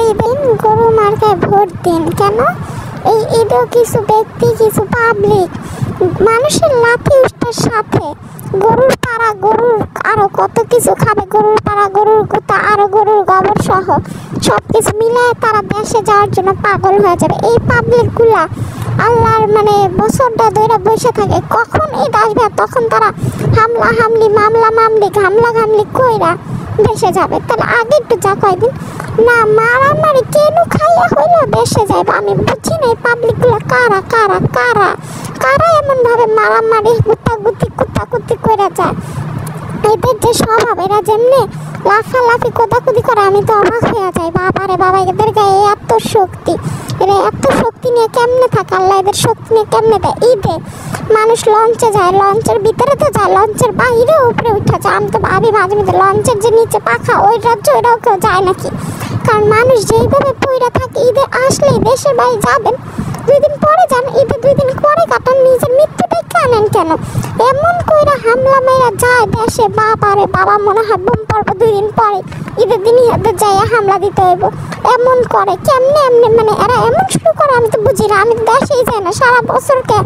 ঈদে গরু মার্কায় ভোট দিন। কেন? এই ঈদেও কিছু ব্যক্তি, কিছু পাবলিক মানুষের লাথি উষ্টার সাথে গরুর পাড়া, গরুর আরো কত কিছু খাবে, গরুর পাড়া, গরুর গোতা, আরো গরুর গোবর সহ সব কিছু মিলায় তারা দেশে যাওয়ার জন্য পাগল হয়ে যাবে। এই পাবলিকগুলা আল্লাহর বছরটা ধরে বসে থাকে, কখন ঈদ আসবে তখন তারা হামলা হামলি, মামলা মামলি, ঘামলা ঘামলি কইরা দেশে যাবে। তাহলে আগে একটু যা কয়দিন না মারামারি কেন খাইয়া হইলো দেশে যাইবে। আমি বুঝি না এই পাবলিকগুলো কারা কারা কারা কারা এমন ভাবে মারামারি গুতাগুতি কুতাকুতি করে যায়। এদের যে স্বভাব, এরা যেমনি লাফালাফি কোদাকুদি করে, আমি তো অবাক হয়ে যাই। বাবা রে বাবা, এদের গায়ে এত শক্তি, এরা এত শক্তি নিয়ে কেমনে থাকে, আল্লাহ এদের শক্তি নিয়ে কেমনে দেয়। ঈদে মানুষ লঞ্চে যায়, লঞ্চের ভিতরে তো যায়, লঞ্চের বাইরে উপরে উঠে যায়। আমি তো ভাবি মাঝে মাঝে লঞ্চের যে নিচে পাখা, ওই রাজ্য ওইটাও কেউ যায় নাকি। কারণ মানুষ যেইভাবে পইরা থাকে, ঈদে আসলেই দেশের বাড়ি যাবেন, 2 দিন পরে যান, ঈদে 2 দিন পরে কাটান, নিজের মৃত্যুটাই কানেন কেন? এমন কইরা হামলা মেয়েরা যায় দেশে, বাবা রে বাবা, মনে হয় বোম পড়বো 2 দিন পরে, ঈদের দিনই হাতে যাইয়া হামলা দিতে হইব। এমন করে কেমনে এমনি, এরা এমন শুরু করে, আমি তো বুঝি না। আমি দেশেই যাই না সারা বছরকে,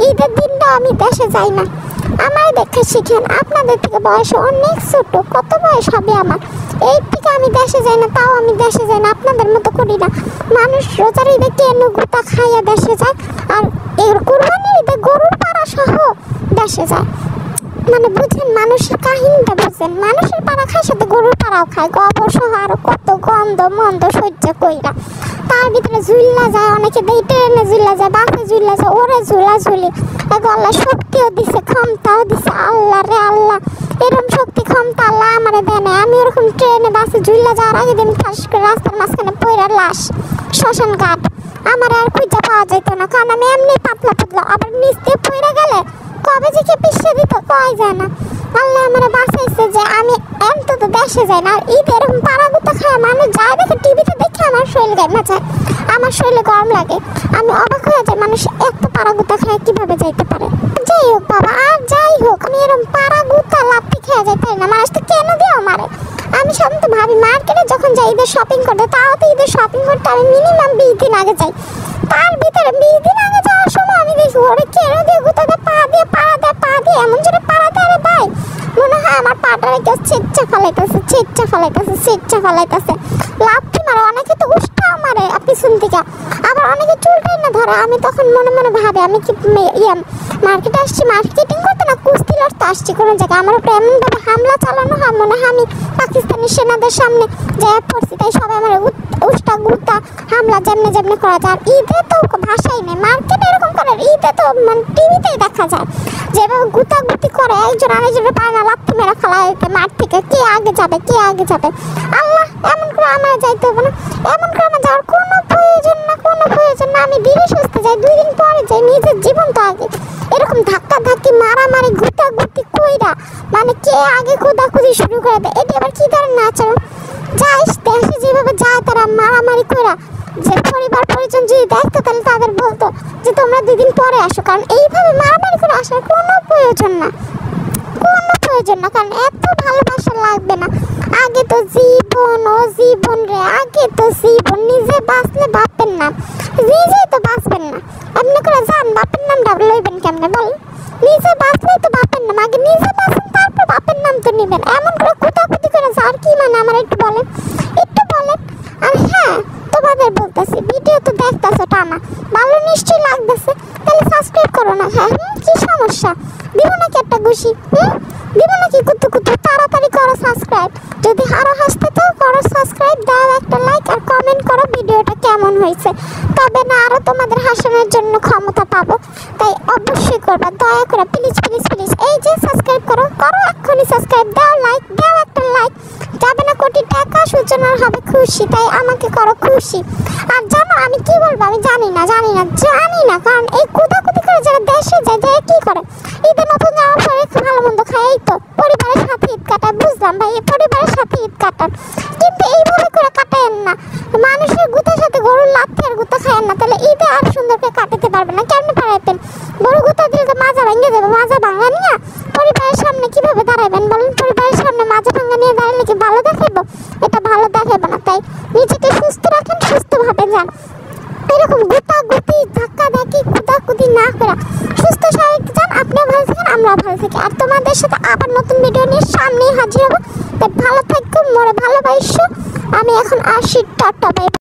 ঈদের দিনটাও আমি দেশে যাই না। আমার দেখে শিখেন, আপনাদের থেকে বয়স অনেক ছোট, কত বয়স হবে আমার, এই থেকে আমি দেশে যাই না। তাও আমি দেশে যাই না, আপনাদের মতো করি না। মানুষ রোজার ঈদে কেন গুতা খাইয়া দেশে যায়, আর এর কুরবানির ঈদে গরুর পাড়া সহ দেশে যায়। বুঝেন, মানুষের কাহিনীটা বুঝেন। মানুষের পাড়া খায়, সাথে গরুর পাড়াও খায়, গোবর সহ আরো কত গন্ধ মন্দ সহ্য কইরা। তার ভিতরে ঝুল্লা যায়, অনেকে দেই ট্রেনে ঝুল্লা যায়, বাসে ঝুল্লা যায়, ওরে ঝুলা ঝুলি। আল্লাহ শক্তিও দিছে, ক্ষমতাও দিছে। আল্লাহ রে আল্লাহ, এরকম শক্তি ক্ষমতা আল্লাহ আমারে দেয় না। আমি ওরকম ট্রেনে বাসে ঝুল্লা যাওয়ার আগে দিন ঠাস করে রাস্তার মাঝখানে পইরা লাশ, শ্মশান ঘাট, আমার আর খুঁজে পাওয়া যেত না। কারণ আমি এমনি পাতলা পাতলা, আবার নিচ দিয়ে পইরা গেলে কবে যে কে পিছিয়ে দিত কয় যায় না। আল্লাহ আমার বাঁচাইছে যে আমি অন্তত দেশে যাই না। আর ঈদ এরকম পাড়াগুতা খায় মানুষ যায় দেখে, টিভিতে দেখে আমার শরীর গায়ে মাচায়, আমার শরীরে গরম লাগে। আমি অবাক হয়ে যাই, মানুষ এত পাড়াগুতা খায় কিভাবে যাইতে পারে। যাই হোক বাবা, আর যাই হোক, আমি এরকম পাড়াগুতা লাফি খেয়ে যাই পারি না। মানুষ তো কেন দিও মারে। আমি সাধারণত ভাবি, মার্কেটে যখন যাই ঈদের শপিং করতে, তাও তো ঈদের শপিং করতে আমি মিনিমাম 20 দিন আগে যাই। তার ভিতরে 20 দিন আগে যাওয়ার সময় আমি দেখি ওরে কেন দিয়ে গুতাতে পা দিয়ে পাড়া দেয়, পা দিয়ে এমন জোরে পাড়া দেয় ভাই, মনে হয় আমার পাটারে কেউ ছেচ্চা ফালাইতেছে। লাফি মারে, অনেকে তো উষ্টাও মারে পিছন থেকে, আবার অনেকে চুলটাই না ধরে। আমি তখন মনে মনে ভাবে, আমি কি মার্কেটে আসছি মার্কেটিং করতে, না কুস্তি লড়তে আসছি কোনো জায়গায়। আমার উপরে এমনভাবে হামলা চালানো হয়, মনে হয় আমি পাকিস্তানি সেনাদের সামনে যায় পড়ছি। তাই সবাই আমার উষ্টা গুতা হামলা যেমনে করা যায়। আর ঈদে তো ভাষাই নেই, মার্কেটে এরকম করে, ঈদে তো টিভিতেই দেখা যায় যেভাবে গুতাগুতি করে, একজন আরেকজনের পায়না লাথি মেরে ফেলা মাঠ থেকে, কে আগে যাবে। আল্লাহ, এমন করে আমার যাইতে হবে না, এমন করে আমার যাওয়ার কোনো প্রয়োজন না। আমি ধীরে সুস্থে যাই, 2 দিন পরে যাই, নিজের জীবন তো আগে। এরকম ধাক্কা ধাক্কি মারামারি গুতাগুতি কইরা কে আগে খোদাখুদি শুরু করে দেয়, এটি আবার কি ধরনের আচরণ? যাই দেশে যেভাবে যায় তারা মারামারি কইরা, যে পরিবার পরিজন যদি দেখতো তাহলে তাদের বলতো যে তোমরা 2 দিন পরে আসো। কারণ এইভাবে মারামারি করে আসার কোনো প্রয়োজন না। কারণ এত ভালোবাসা লাগবে না। আগে তো জীবন রে, আগে তো জীবন। নিজে বাঁচলে বাপের নাম, নিজেই তো বাঁচবেন না। এমনি করে যান, বাপের নামটা লইবেন কেমনে বল? নিজে বাঁচলেই তো বাপের নাম, আগে নিজে বাঁচেন, তারপর বাপের নাম তো নিবেন। এমন করে কুতাকুতি করে যার কি আমার একটু বলেন। আর হ্যাঁ, তোমাদের বলতেছি, ভিডিও তো দেখতেছো টানা, ভালো নিশ্চয়ই লাগতেছে, তাহলে সাবস্ক্রাইব করো না। হ্যাঁ, কি সমস্যা? দিব নাকি একটা ঘুষি? দিব নাকি কুতু? তাড়াতাড়ি করো সাবস্ক্রাইব। যদি আরো হাসতে চাও করো সাবস্ক্রাইব, দাও একটা লাইক আর কমেন্ট করো ভিডিওটা কেমন হয়েছে। তবে না আরো তোমাদের হাসানোর জন্য ক্ষমতা পাবো, তাই অবশ্যই করবা, দয়া করে প্লিজ। এই যে সাবস্ক্রাইব করো এক্ষুনি সাবস্ক্রাইব, দাও একটা লাইক। যাবে না কোটি টাকা, সূচনার হবে খুশি, তাই আমাকে করো খুশি। আর জানো আমি কি বলবো? আমি জানি না, কারণ এই কুদাকুদি করে যারা দেশে যায় কি করে? ঈদে নতুন জামা পরে ভালো মন্দ খায়, এই তো পরিবারের সাথে ঈদ কাটায়। বুঝলাম ভাই, পরিবারের সাথে ঈদ কাটান, কিন্তু এইভাবে করে কাটায়েন না। মানুষের গুতার সাথে গরুর লাথি আর গুতা খায়েন না, তাহলে ঈদে আর সুন্দর করে কাটাতে পারবেন না। কেমনে পারাইবেন? গরু গুতা দিলে তো মাজা ভেঙে যাবে। মাজা ভাঙা নিয়ে পরিবারের সামনে কিভাবে দাঁড়াবেন বলেন? পরিবারের সামনে মাজা ভাঙা নিয়ে দাঁড়ালে কি ভালো দেখাইব? এটা ভালো দেখাইব না। তাই নিজেকে সুস্থ রাখেন। এরকম গুতাগুতি ধাক্কাধাক্কি কুদাকুদি না করে সুস্থ স্বাভাবিক যান। আপনিও ভালো থাকেন, আমরাও ভালো থাকি। আর তোমাদের সাথে আবার নতুন ভিডিও নিয়ে সামনেই হাজির হবো। তাই ভালো থাকো, মোরে ভালোবাসো। আমি এখন আসি, টাটা, বাই।